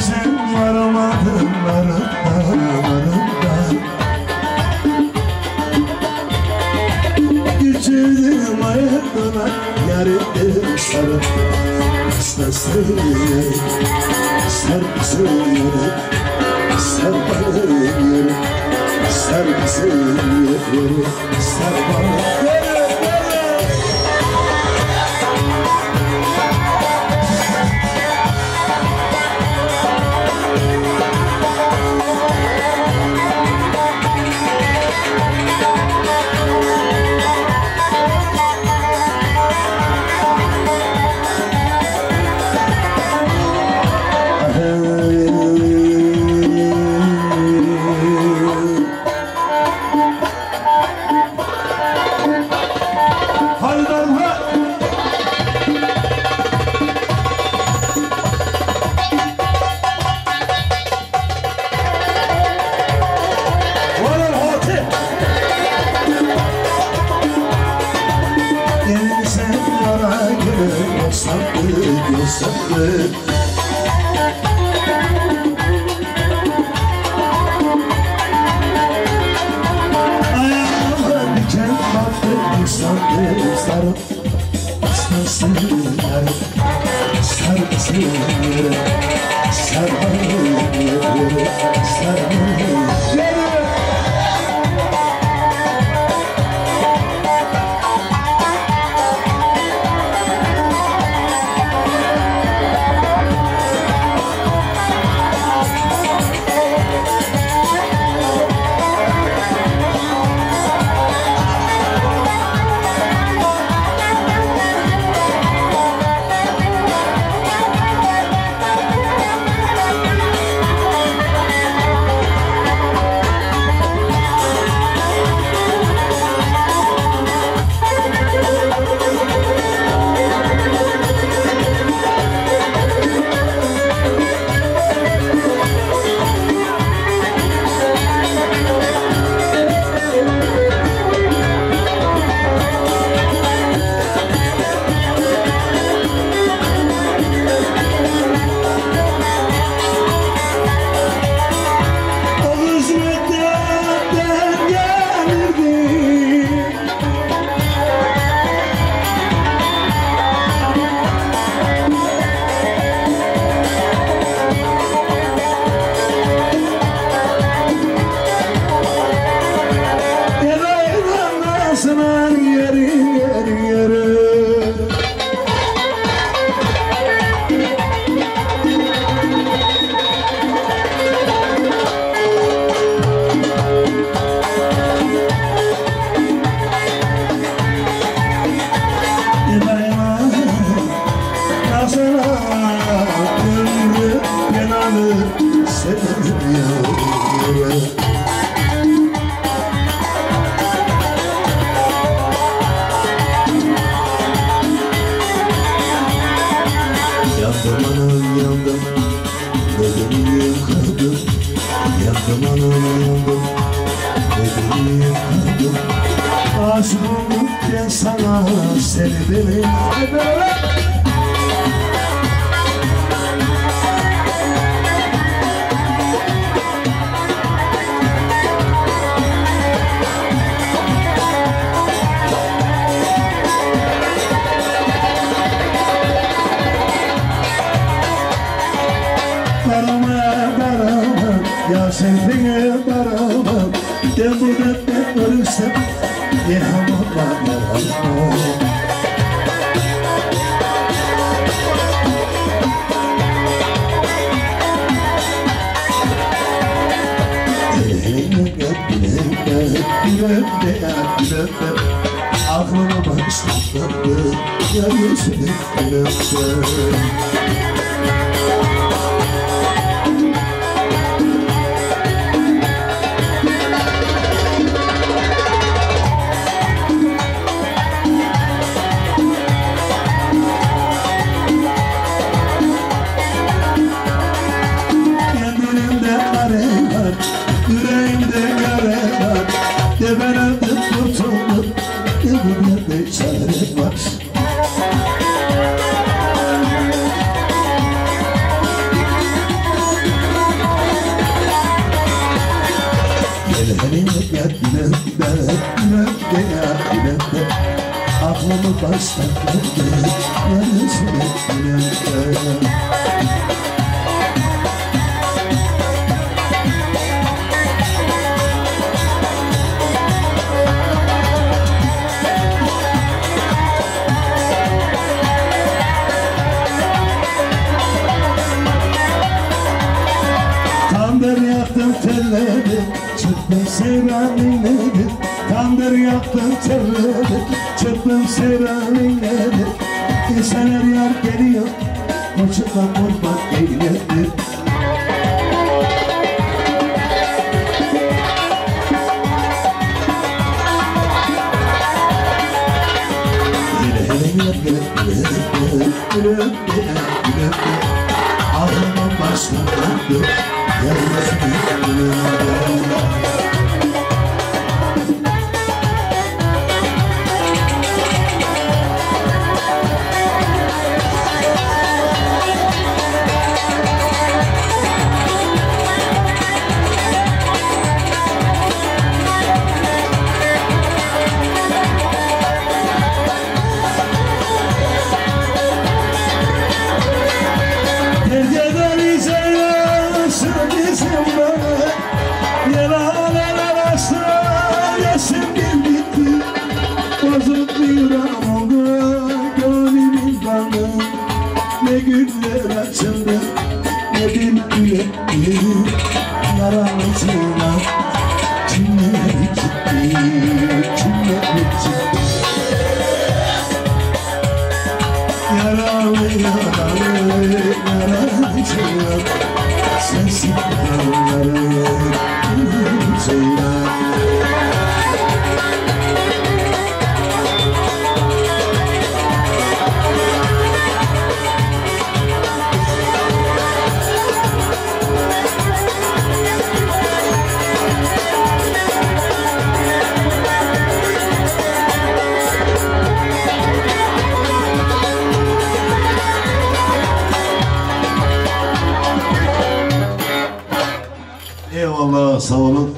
Sen varamadın varımdan Güçlüğüm ayaklarına yarım sarıp Hastasın yarım Sarpsın yarım Sarparım yarım Sarpsın yarım Sarparım Ayağıma diken battı sandım sarıp Hastasın yarım Sarpsın yarım Sarparım yarım Sarparım Yandım anam yandım, bedenimi yıkadım. Yandım anam yandım, bedenimi yıkadım. Aşık oldum ben sana, seni beni ya sevdiğine varamam. Ben bu dertten ölürsem yaramam ben yaramam. Aklıma başladı, ya yüzünü gülerim. baştan döndü yarısını bilemden. Tandır yaktım telleri, çıktım seyranları. Tandır yaktım telleri, çıktım seyranları. İnsanlar yar geliyor, koçukla kurban eyledi. Ağlamam baştan döndü yarısını bilemden. Ne güller açıldı, ne bülbül etti. Yaramızına kimler gitti, kimler gitti. Yaralı yaralı yaramızına sensiz yaralı yaramızına. Eyvallah, sağ olun.